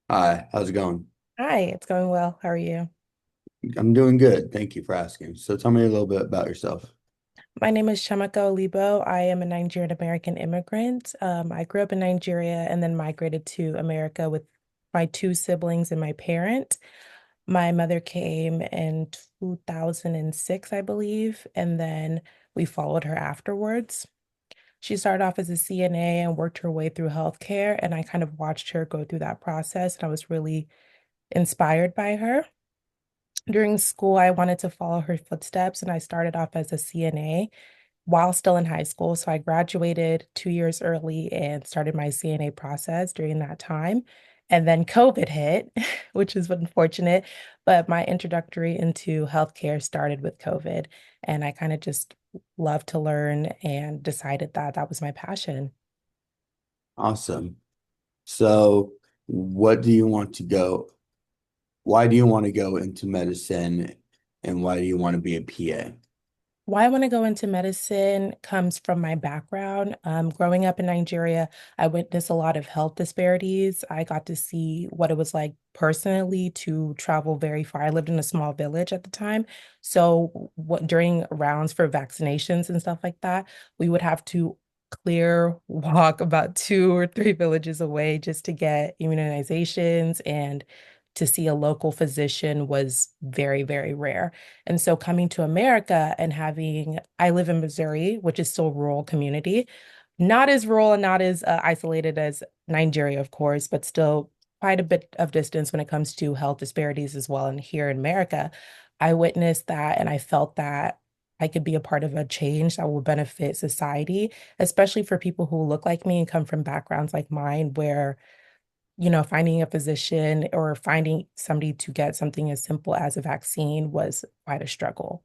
Hi, how's it going? Hi, it's going well. How are you? I'm doing good. Thank you for asking. So tell me a little bit about yourself. My name is Chiamaka Olibo. I am a Nigerian American immigrant. I grew up in Nigeria and then migrated to America with my two siblings and my parent. My mother came in 2006, I believe, and then we followed her afterwards. She started off as a CNA and worked her way through healthcare, and I kind of watched her go through that process, and I was really inspired by her. During school, I wanted to follow her footsteps, and I started off as a CNA while still in high school. So I graduated 2 years early and started my CNA process during that time. And then COVID hit, which is unfortunate, but my introductory into healthcare started with COVID. And I kind of just loved to learn and decided that that was my passion. Awesome. So what do you want to go? Why do you want to go into medicine and why do you want to be a PA? Why I want to go into medicine comes from my background. Growing up in Nigeria, I witnessed a lot of health disparities. I got to see what it was like personally to travel very far. I lived in a small village at the time. So during rounds for vaccinations and stuff like that, we would have to clear walk about 2 or 3 villages away just to get immunizations, and to see a local physician was very, very rare. And so coming to America and I live in Missouri, which is still a rural community, not as rural and not as isolated as Nigeria, of course, but still quite a bit of distance when it comes to health disparities as well. And here in America, I witnessed that and I felt that I could be a part of a change that will benefit society, especially for people who look like me and come from backgrounds like mine, where finding a physician or finding somebody to get something as simple as a vaccine was quite a struggle.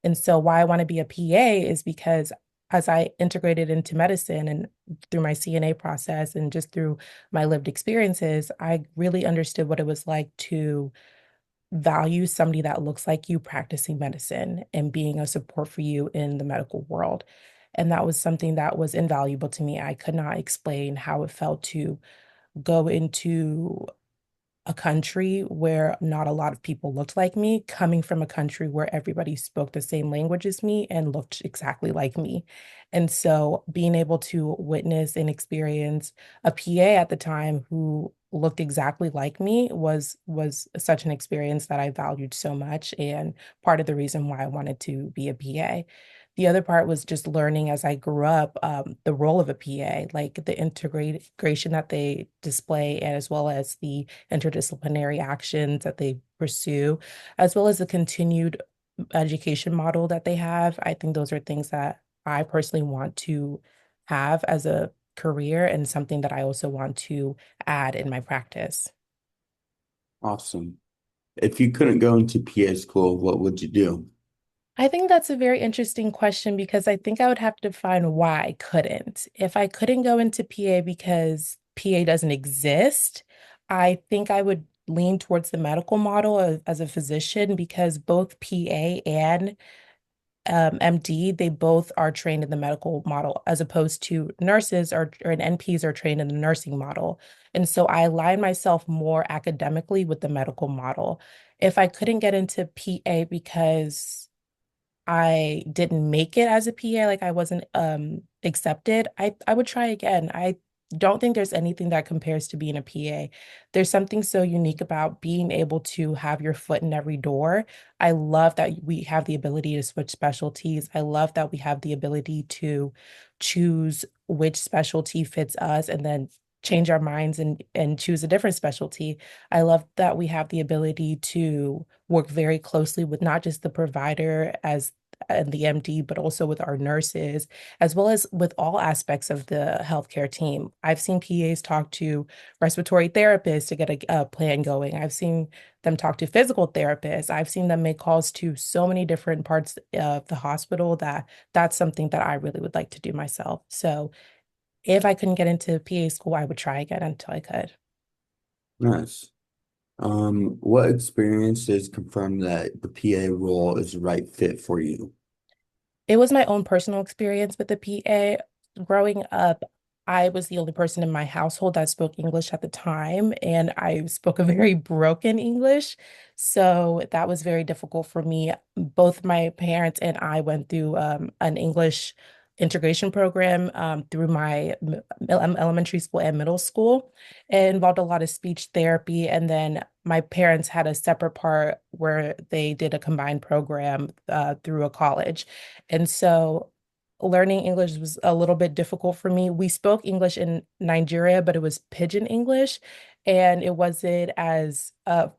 And so, why I want to be a PA is because as I integrated into medicine and through my CNA process and just through my lived experiences, I really understood what it was like to value somebody that looks like you practicing medicine and being a support for you in the medical world. And that was something that was invaluable to me. I could not explain how it felt to go into a country where not a lot of people looked like me, coming from a country where everybody spoke the same language as me and looked exactly like me. And so being able to witness and experience a PA at the time who looked exactly like me was such an experience that I valued so much, and part of the reason why I wanted to be a PA. The other part was just learning as I grew up, the role of a PA, like the integration that they display, and as well as the interdisciplinary actions that they pursue, as well as the continued education model that they have. I think those are things that I personally want to have as a career and something that I also want to add in my practice. Awesome. If you couldn't go into PA school, what would you do? I think that's a very interesting question because I think I would have to define why I couldn't. If I couldn't go into PA because PA doesn't exist, I think I would lean towards the medical model as a physician, because both PA and MD, they both are trained in the medical model, as opposed to nurses and NPs are trained in the nursing model. And so I align myself more academically with the medical model. If I couldn't get into PA because I didn't make it as a PA, like I wasn't accepted, I would try again. I don't think there's anything that compares to being a PA. There's something so unique about being able to have your foot in every door. I love that we have the ability to switch specialties. I love that we have the ability to choose which specialty fits us and then change our minds and choose a different specialty. I love that we have the ability to work very closely with not just the provider as and the MD, but also with our nurses, as well as with all aspects of the healthcare team. I've seen PAs talk to respiratory therapists to get a plan going. I've seen them talk to physical therapists. I've seen them make calls to so many different parts of the hospital that that's something that I really would like to do myself. So if I couldn't get into PA school, I would try again until I could. Nice. What experiences confirm that the PA role is the right fit for you? It was my own personal experience with the PA. Growing up, I was the only person in my household that spoke English at the time, and I spoke a very broken English. So that was very difficult for me. Both my parents and I went through an English integration program through my elementary school and middle school. It involved a lot of speech therapy, and then my parents had a separate part where they did a combined program through a college. And so learning English was a little bit difficult for me. We spoke English in Nigeria, but it was pidgin English, and it wasn't as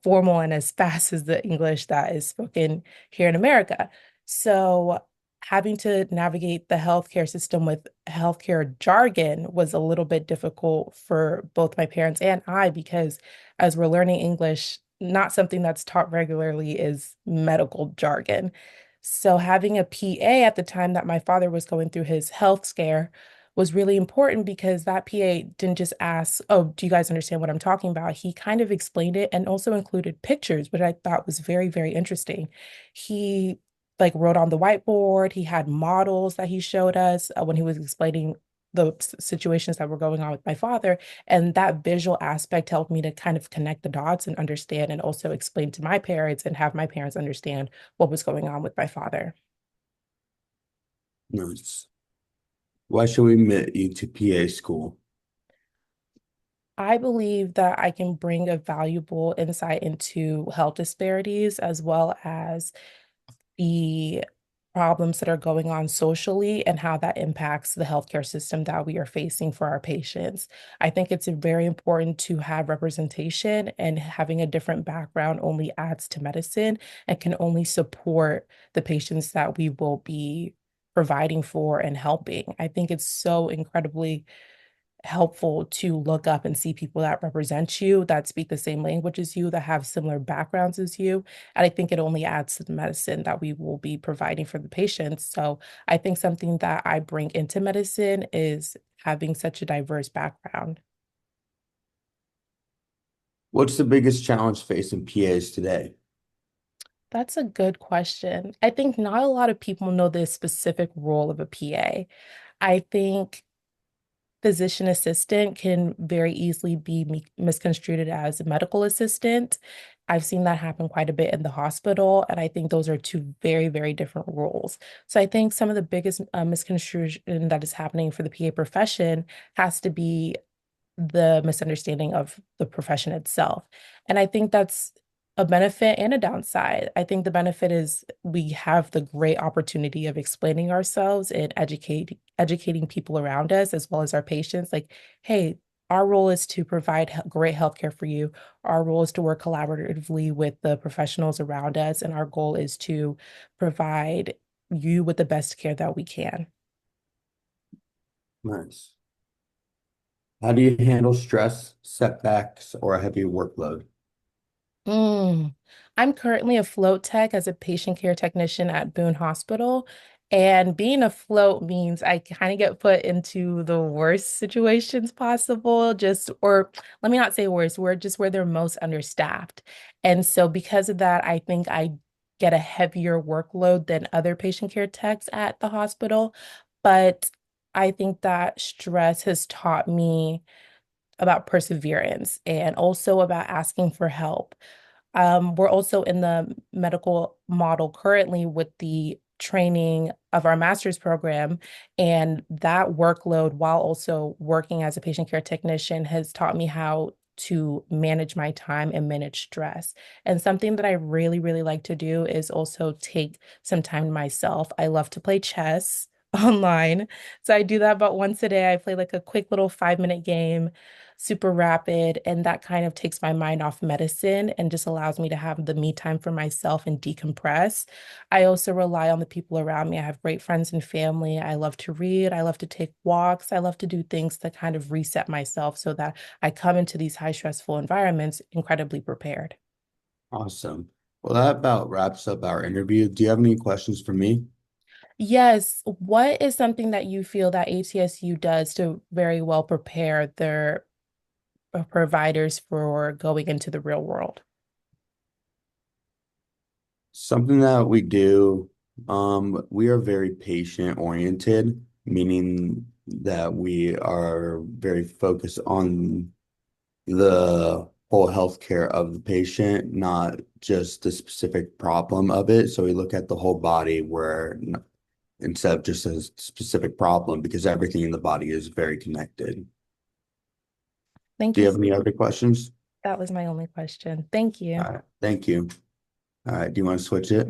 formal and as fast as the English that is spoken here in America. So having to navigate the healthcare system with healthcare jargon was a little bit difficult for both my parents and I because as we're learning English, not something that's taught regularly is medical jargon. So having a PA at the time that my father was going through his health scare was really important because that PA didn't just ask, "Oh, do you guys understand what I'm talking about?" He kind of explained it and also included pictures, which I thought was very, very interesting. He like wrote on the whiteboard, he had models that he showed us when he was explaining the situations that were going on with my father. And that visual aspect helped me to kind of connect the dots and understand and also explain to my parents and have my parents understand what was going on with my father. Nice. Why should we admit you to PA school? I believe that I can bring a valuable insight into health disparities as well as the problems that are going on socially and how that impacts the healthcare system that we are facing for our patients. I think it's very important to have representation, and having a different background only adds to medicine and can only support the patients that we will be providing for and helping. I think it's so incredibly helpful to look up and see people that represent you, that speak the same language as you, that have similar backgrounds as you. And I think it only adds to the medicine that we will be providing for the patients. So I think something that I bring into medicine is having such a diverse background. What's the biggest challenge facing PAs today? That's a good question. I think not a lot of people know the specific role of a PA. I think physician assistant can very easily be misconstrued as a medical assistant. I've seen that happen quite a bit in the hospital, and I think those are two very, very different roles. So I think some of the biggest misconstruction that is happening for the PA profession has to be the misunderstanding of the profession itself. And I think that's a benefit and a downside. I think the benefit is we have the great opportunity of explaining ourselves and educating people around us as well as our patients. Like, hey, our role is to provide great healthcare for you. Our role is to work collaboratively with the professionals around us, and our goal is to provide you with the best care that we can. Nice. How do you handle stress, setbacks, or a heavy workload? Mm. I'm currently a float tech as a patient care technician at Boone Hospital. And being a float means I kind of get put into the worst situations possible, just, or let me not say worst, we're just where they're most understaffed. And so because of that, I think I get a heavier workload than other patient care techs at the hospital. But I think that stress has taught me about perseverance and also about asking for help. We're also in the medical model currently with the training of our master's program, and that workload, while also working as a patient care technician, has taught me how to manage my time and manage stress. And something that I really, really like to do is also take some time to myself. I love to play chess online. So I do that about once a day. I play like a quick little 5-minute game, super rapid, and that kind of takes my mind off medicine and just allows me to have the me time for myself and decompress. I also rely on the people around me. I have great friends and family. I love to read. I love to take walks. I love to do things to kind of reset myself so that I come into these high stressful environments incredibly prepared. Awesome. Well, that about wraps up our interview. Do you have any questions for me? Yes, what is something that you feel that ATSU does to very well prepare their providers for going into the real world? Something that we do, we are very patient oriented, meaning that we are very focused on the whole healthcare of the patient, not just the specific problem of it. So we look at the whole body instead of just a specific problem, because everything in the body is very connected. Thank Do you you. have any other questions? That was my only question. Thank All you. right, thank you. All right, do you want to switch it?